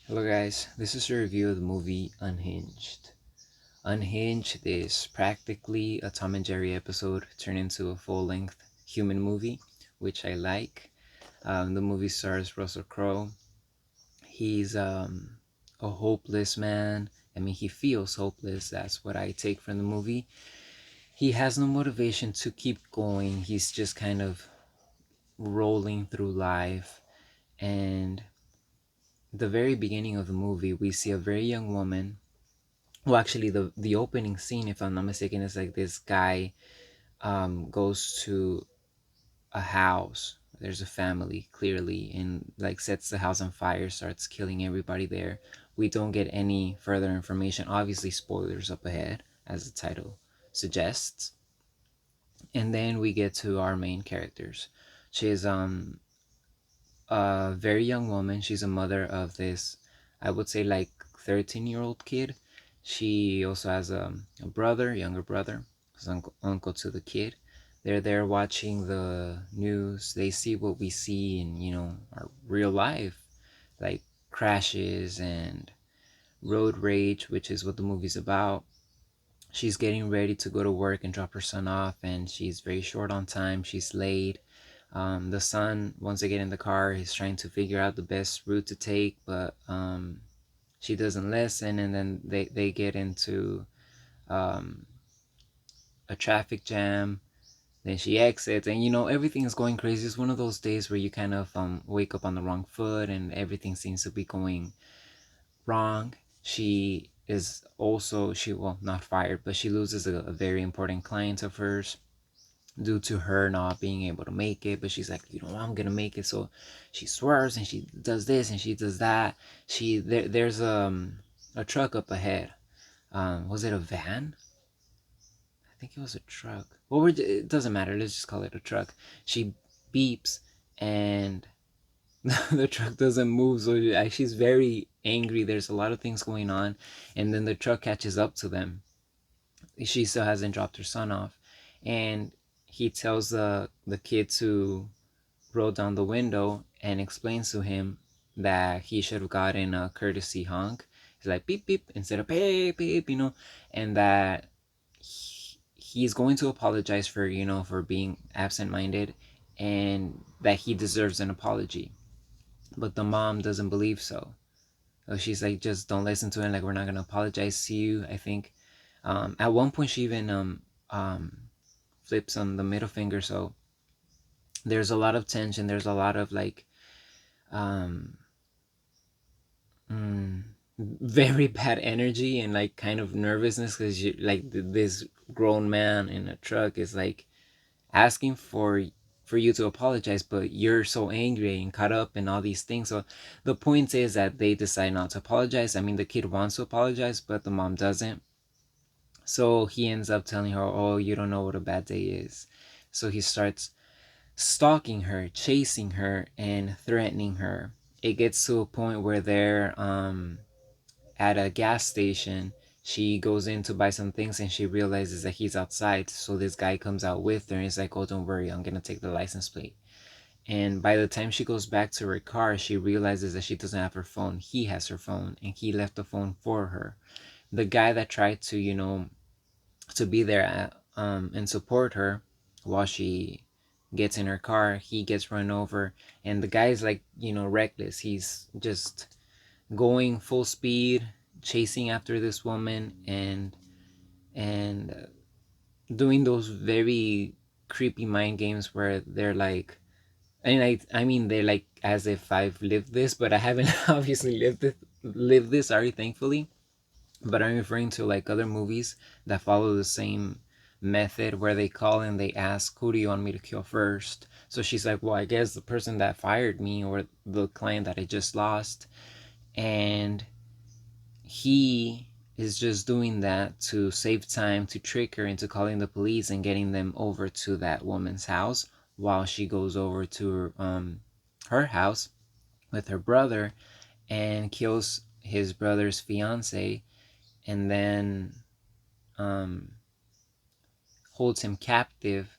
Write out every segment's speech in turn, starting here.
Hello guys, this is a review of the movie Unhinged. Unhinged is practically a Tom and Jerry episode turned into a full-length human movie, which I like. The movie stars Russell Crowe. He's a hopeless man. I mean, he feels hopeless. That's what I take from the movie. He has no motivation to keep going. He's just kind of rolling through life. And the very beginning of the movie, we see a very young woman. Well, actually, the opening scene, if I'm not mistaken, is like this guy goes to a house. There's a family clearly, and like sets the house on fire, starts killing everybody there. We don't get any further information. Obviously, spoilers up ahead, as the title suggests. And then we get to our main characters. She's a very young woman. She's a mother of this, I would say, like 13-year-old kid. She also has a brother, younger brother, who's uncle to the kid. They're there watching the news. They see what we see in, our real life, like crashes and road rage, which is what the movie's about. She's getting ready to go to work and drop her son off, and she's very short on time. She's late. The son, once they get in the car, he's trying to figure out the best route to take, but she doesn't listen, and then they get into um, a traffic jam. Then she exits, and everything is going crazy. It's one of those days where you kind of wake up on the wrong foot, and everything seems to be going wrong. She is also, well, not fired, but she loses a very important client of hers due to her not being able to make it. But she's like, I'm gonna make it. So she swerves and she does this and she does that. There's a truck up ahead. Was it a van? I think it was a truck. Well, it doesn't matter, let's just call it a truck. She beeps, and the truck doesn't move, so she's very angry. There's a lot of things going on, and then the truck catches up to them. She still hasn't dropped her son off, and he tells the kid to roll down the window and explains to him that he should have gotten a courtesy honk. He's like beep beep instead of beep beep, and that he's going to apologize for for being absent-minded, and that he deserves an apology. But the mom doesn't believe so. So she's like, just don't listen to him. Like, we're not gonna apologize to you. I think at one point she even flips on the middle finger. So there's a lot of tension. There's a lot of like um, mm, very bad energy and like kind of nervousness, because you like this grown man in a truck is like asking for you to apologize, but you're so angry and caught up in all these things. So the point is that they decide not to apologize. I mean, the kid wants to apologize, but the mom doesn't. So he ends up telling her, oh, you don't know what a bad day is. So he starts stalking her, chasing her, and threatening her. It gets to a point where they're at a gas station. She goes in to buy some things and she realizes that he's outside. So this guy comes out with her and he's like, oh, don't worry, I'm gonna take the license plate. And by the time she goes back to her car, she realizes that she doesn't have her phone. He has her phone, and he left the phone for her. The guy that tried to, to be there and support her while she gets in her car, he gets run over. And the guy's like, reckless. He's just going full speed, chasing after this woman, and doing those very creepy mind games where they're like, and I mean, they're like as if I've lived this, but I haven't obviously lived this, sorry, thankfully. But I'm referring to like other movies that follow the same method, where they call and they ask, who do you want me to kill first? So she's like, well, I guess the person that fired me, or the client that I just lost. And he is just doing that to save time, to trick her into calling the police and getting them over to that woman's house, while she goes over to her house with her brother and kills his brother's fiance, and then um, holds him captive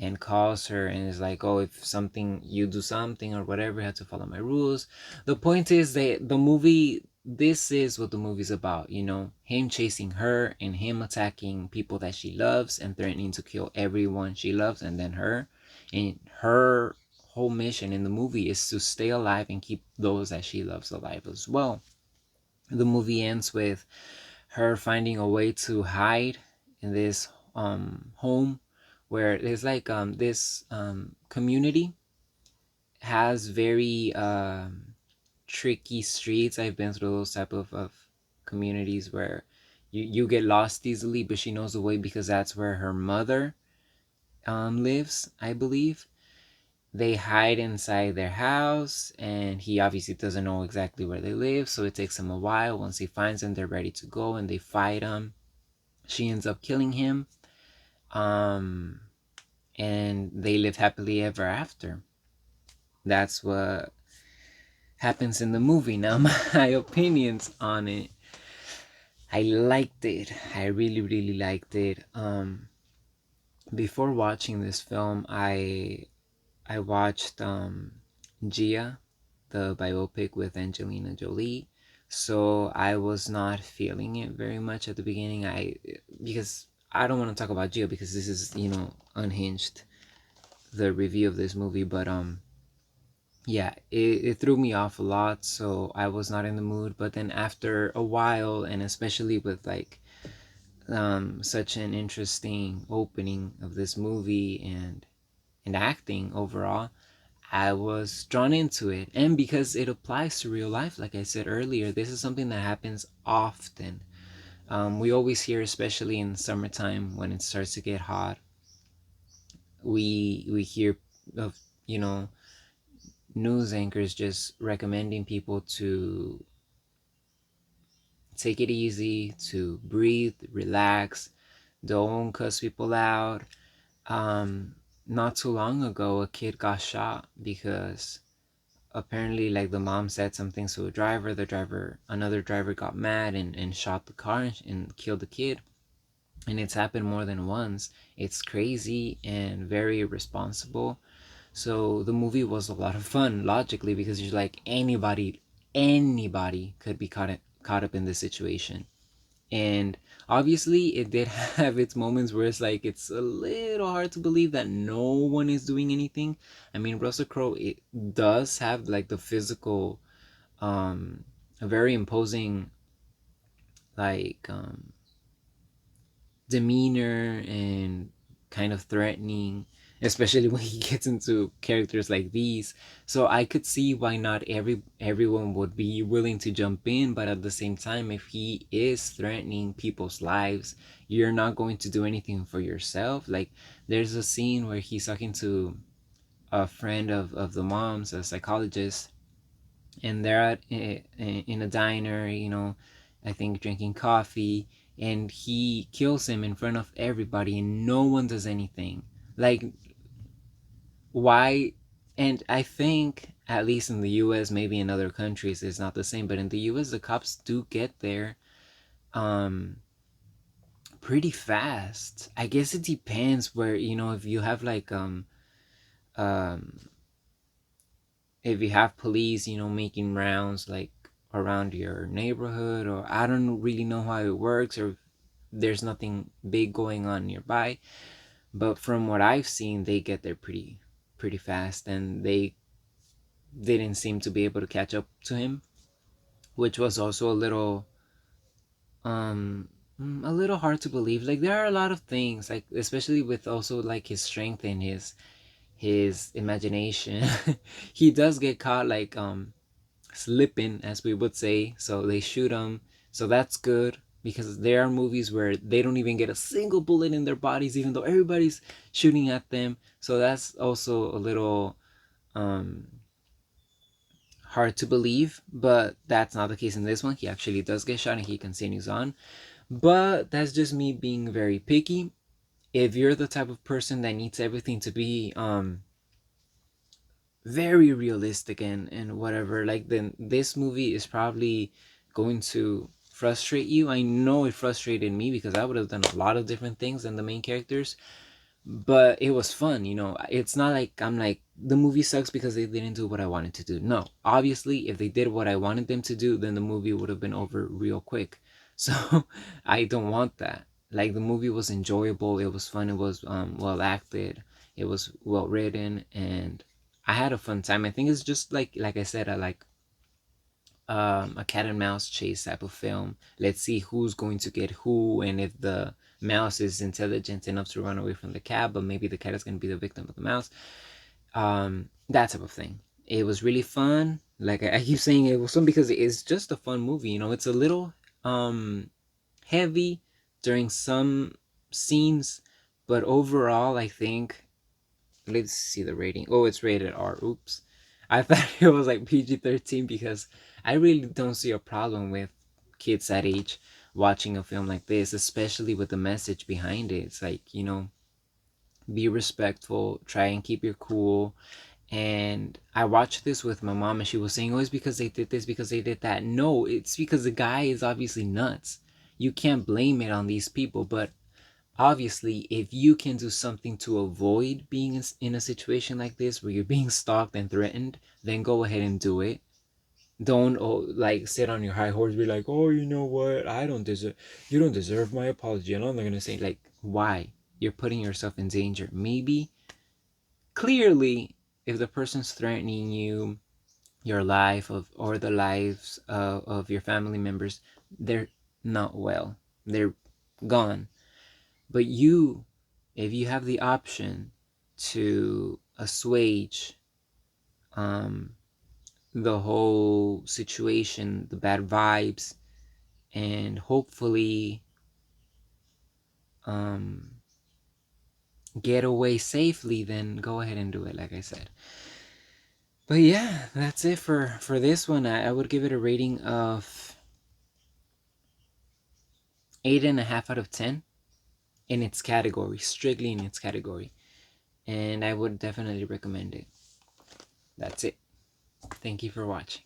and calls her and is like, oh, if something, you do something or whatever, you have to follow my rules. The point is that the movie, this is what the movie's about, you know, him chasing her and him attacking people that she loves and threatening to kill everyone she loves and then her. And her whole mission in the movie is to stay alive and keep those that she loves alive as well. The movie ends with her finding a way to hide in this home where there's like this community has very tricky streets. I've been through those type of communities where you get lost easily, but she knows the way because that's where her mother lives, I believe. They hide inside their house, and he obviously doesn't know exactly where they live, so it takes him a while. Once he finds them, they're ready to go, and they fight him. She ends up killing him, um, and they live happily ever after. That's what happens in the movie. Now, my opinions on it, I liked it. I really, really liked it. Before watching this film, I watched Gia, the biopic with Angelina Jolie. So I was not feeling it very much at the beginning. Because I don't want to talk about Gia because this is, you know, Unhinged, the review of this movie, but yeah, it threw me off a lot, so I was not in the mood. But then after a while, and especially with like such an interesting opening of this movie and acting overall, I was drawn into it. And because it applies to real life, like I said earlier, this is something that happens often. We always hear, especially in summertime when it starts to get hot, we hear of, you know, news anchors just recommending people to take it easy, to breathe, relax, don't cuss people out. Not too long ago, a kid got shot because apparently, like, the mom said something to a driver. Another driver got mad and shot the car and killed the kid. And it's happened more than once. It's crazy and very irresponsible. So the movie was a lot of fun logically because you're like, anybody could be caught up in this situation. And obviously it did have its moments where it's like it's a little hard to believe that no one is doing anything. I mean, Russell Crowe, it does have like the physical, a very imposing, like, demeanor and kind of threatening, especially when he gets into characters like these. So I could see why not everyone would be willing to jump in, but at the same time, if he is threatening people's lives, you're not going to do anything for yourself. Like, there's a scene where he's talking to a friend of the mom's, a psychologist, and they're in a diner, you know, I think drinking coffee, and he kills him in front of everybody, and no one does anything. Like, why? And I think, at least in the US, maybe in other countries it's not the same, but in the US the cops do get there um pretty fast. I guess it depends where, you know, if you have like um if you have police, you know, making rounds like around your neighborhood, or I don't really know how it works, or there's nothing big going on nearby. But from what I've seen, they get there pretty fast, and they didn't seem to be able to catch up to him, which was also um a little hard to believe. Like, there are a lot of things, like especially with also like his strength and his imagination. He does get caught like slipping, as we would say, so they shoot him. So that's good, because there are movies where they don't even get a single bullet in their bodies even though everybody's shooting at them. So that's also a little um hard to believe, but that's not the case in this one. He actually does get shot and he continues on. But that's just me being very picky. If you're the type of person that needs everything to be very realistic and whatever, like, then this movie is probably going to frustrate you. I know it frustrated me because I would have done a lot of different things than the main characters. but it was fun. It's not like I'm like the movie sucks because they didn't do what I wanted to do. No, obviously if they did what I wanted them to do, then the movie would have been over real quick. So I don't want that. Like, the movie was enjoyable, it was fun, it was well acted, it was well written, and I had a fun time. I think it's just like I said, I like a cat and mouse chase type of film. Let's see who's going to get who, and if the mouse is intelligent enough to run away from the cat, but maybe the cat is going to be the victim of the mouse. That type of thing. It was really fun. Like I keep saying, it was fun because it's just a fun movie. It's a little heavy during some scenes, but overall, I think, let's see the rating. Oh, it's rated R. Oops. I thought it was like PG-13 because I really don't see a problem with kids that age watching a film like this, especially with the message behind it. It's like, be respectful, try and keep your cool. And I watched this with my mom, and she was saying, oh, it's because they did this, because they did that. No, it's because the guy is obviously nuts. You can't blame it on these people, but obviously, if you can do something to avoid being in a situation like this where you're being stalked and threatened, then go ahead and do it. Don't like sit on your high horse, be like, oh, you know what, you don't deserve my apology, and I'm not gonna say, like, why? You're putting yourself in danger. Maybe, clearly, if the person's threatening you, your life or the lives of your family members, they're not well, they're gone. But if you have the option to assuage um, the whole situation, the bad vibes, and hopefully um, get away safely, then go ahead and do it, like I said. But yeah, that's it for this one. I would give it a rating of 8.5 out of 10 in its category, strictly in its category. And I would definitely recommend it. That's it. Thank you for watching.